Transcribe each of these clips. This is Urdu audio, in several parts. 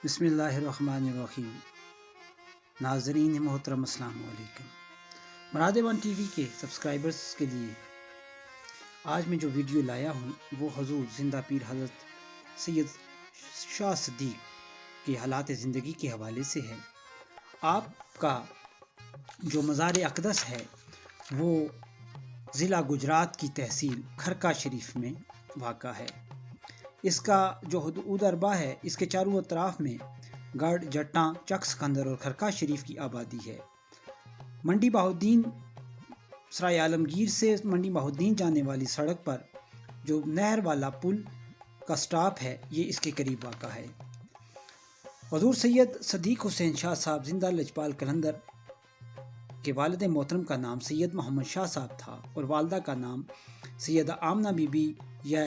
بسم اللہ الرحمن الرحیم۔ ناظرین محترم السلام علیکم۔ مراد ون ٹی وی کے سبسکرائبرز کے لیے آج میں جو ویڈیو لایا ہوں وہ حضور زندہ پیر حضرت سید شاہ صدیق کے حالات زندگی کے حوالے سے ہے۔ آپ کا جو مزار اقدس ہے وہ ضلع گجرات کی تحصیل کھرکا شریف میں واقع ہے۔ اس کا جو حدود اربع ہے، اس کے چاروں اطراف میں گڑھ، جٹاں، چک سکندر اور کھرکا شریف کی آبادی ہے۔ منڈی بہاؤالدین سرائے عالمگیر سے منڈی بہاؤالدین جانے والی سڑک پر جو نہر والا پل کا سٹاپ ہے یہ اس کے قریب واقع ہے۔ حضور سید صدیق حسین شاہ صاحب زندہ لجپال قلندر کے والد محترم کا نام سید محمد شاہ صاحب تھا اور والدہ کا نام سیدہ آمنہ بی بی یا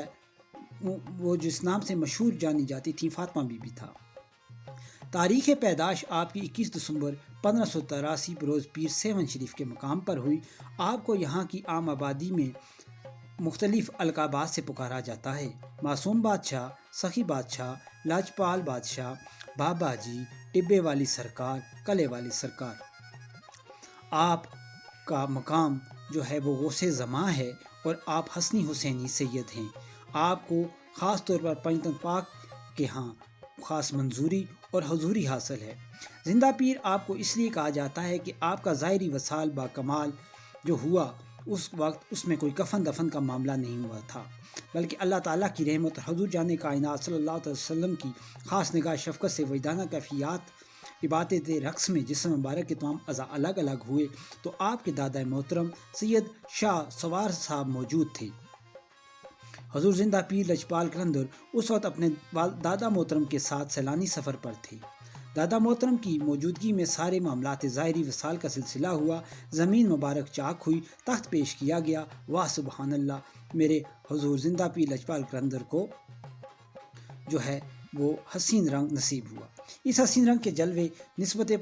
وہ جس نام سے مشہور جانی جاتی تھی فاطمہ بی بی تھا۔ تاریخ پیدائش آپ کی 21 دسمبر 1583 بروز پیر سیون شریف کے مقام پر ہوئی۔ آپ کو یہاں کی عام آبادی میں مختلف القابات سے پکارا جاتا ہے: معصوم بادشاہ، سخی بادشاہ، لاجپال بادشاہ، بابا جی، ٹبے والی سرکار، کلے والی سرکار۔ آپ کا مقام جو ہے وہ غوث زماں ہے اور آپ حسنی حسینی سید ہیں۔ آپ کو خاص طور پر پنجتن پاک کے ہاں خاص منظوری اور حضوری حاصل ہے۔ زندہ پیر آپ کو اس لیے کہا جاتا ہے کہ آپ کا ظاہری وصال با کمال جو ہوا اس وقت اس میں کوئی کفن دفن کا معاملہ نہیں ہوا تھا، بلکہ اللہ تعالیٰ کی رحمت اور حضور جان کائنات صلی اللہ علیہ وسلم کی خاص نگاہ شفقت سے وجدانہ کیفیات عبادت رقص میں جسم مبارک کے تمام اعضاء الگ الگ ہوئے تو آپ کے دادا محترم سید شاہ سوار صاحب موجود تھے۔ حضور زندہ پیر لجپال قلندر اس وقت اپنے دادا محترم کے ساتھ سیلانی سفر پر تھے۔ دادا محترم کی موجودگی میں سارے معاملات ظاہری وصال کا سلسلہ ہوا، زمین مبارک چاک ہوئی، تخت پیش کیا گیا۔ واہ سبحان اللہ، میرے حضور زندہ پیر لجپال قلندر کو جو ہے وہ حسین رنگ نصیب ہوا۔ اس حسین رنگ کے جلوے نسبت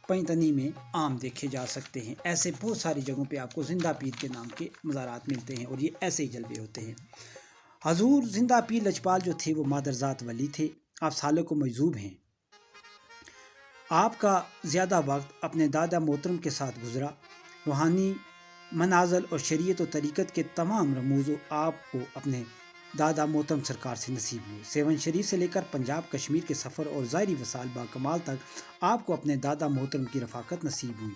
پنجتنی میں عام دیکھے جا سکتے ہیں۔ ایسے بہت ساری جگہوں پہ آپ کو زندہ پیر کے نام کے مزارات ملتے ہیں اور یہ ایسے ہی جلوے ہوتے ہیں۔ حضور زندہ پیر لجپال جو تھے وہ مادرزاد ولی تھے۔ آپ سالک و مجذوب ہیں۔ آپ کا زیادہ وقت اپنے دادا محترم کے ساتھ گزرا۔ روحانی منازل اور شریعت و طریقت کے تمام رموز آپ کو اپنے دادا محترم سرکار سے نصیب ہوئے۔ سیون شریف سے لے کر پنجاب کشمیر کے سفر اور ظاہری وصال با کمال تک آپ کو اپنے دادا محترم کی رفاقت نصیب ہوئی۔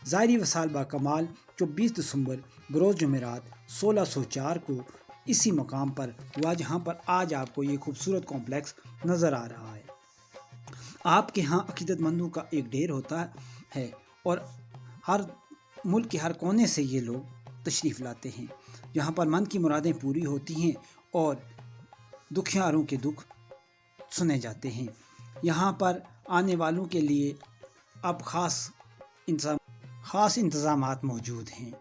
ظاہری وصال با کمال 24 دسمبر بروز جمعرات 1604 کو اسی مقام پر ہوا جہاں پر آج آپ کو یہ خوبصورت کمپلیکس نظر آ رہا ہے۔ آپ کے ہاں عقیدت مندوں کا ایک ڈھیر ہوتا ہے اور ہر ملک کے ہر کونے سے یہ لوگ تشریف لاتے ہیں، جہاں پر من کی مرادیں پوری ہوتی ہیں اور دکھیاروں کے دکھ سنے جاتے ہیں۔ یہاں پر آنے والوں کے لیے اب خاص انتظامات موجود ہیں۔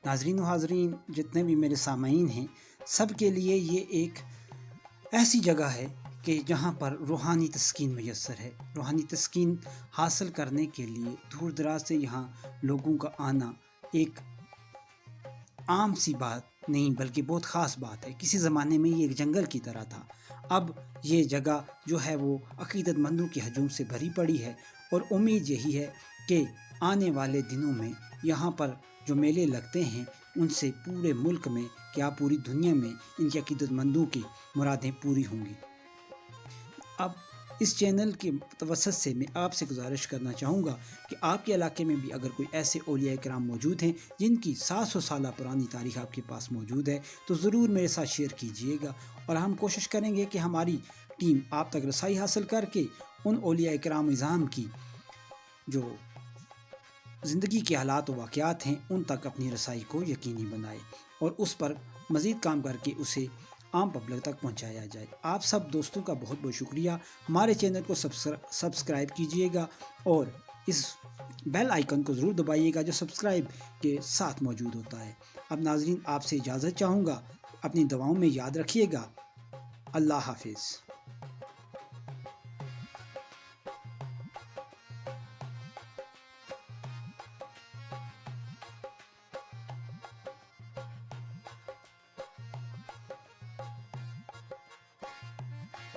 ناظرین و حاضرین جتنے بھی میرے سامعین ہیں سب کے لیے یہ ایک ایسی جگہ ہے کہ جہاں پر روحانی تسکین میسر ہے۔ روحانی تسکین حاصل کرنے کے لیے دور دراز سے یہاں لوگوں کا آنا ایک عام سی بات نہیں بلکہ بہت خاص بات ہے۔ کسی زمانے میں یہ ایک جنگل کی طرح تھا، اب یہ جگہ جو ہے وہ عقیدت مندوں کے ہجوم سے بھری پڑی ہے اور امید یہی ہے کہ آنے والے دنوں میں یہاں پر جو میلے لگتے ہیں ان سے پورے ملک میں کیا پوری دنیا میں ان کے عقیدت مندوں کی مرادیں پوری ہوں گی۔ اب اس چینل کے توسط سے میں آپ سے گزارش کرنا چاہوں گا کہ آپ کے علاقے میں بھی اگر کوئی ایسے اولیاء کرام موجود ہیں جن کی 700 سالہ پرانی تاریخ آپ کے پاس موجود ہے تو ضرور میرے ساتھ شیئر کیجیے گا، اور ہم کوشش کریں گے کہ ہماری ٹیم آپ تک رسائی حاصل کر کے ان اولیاء کرام اعظام کی جو زندگی کے حالات و واقعات ہیں ان تک اپنی رسائی کو یقینی بنائے اور اس پر مزید کام کر کے اسے عام پبلک تک پہنچایا جائے۔ آپ سب دوستوں کا بہت بہت شکریہ۔ ہمارے چینل کو سبسکرائب کیجیے گا اور اس بیل آئیکن کو ضرور دبائیے گا جو سبسکرائب کے ساتھ موجود ہوتا ہے۔ اب ناظرین آپ سے اجازت چاہوں گا، اپنی دعاؤں میں یاد رکھیے گا۔ اللہ حافظ۔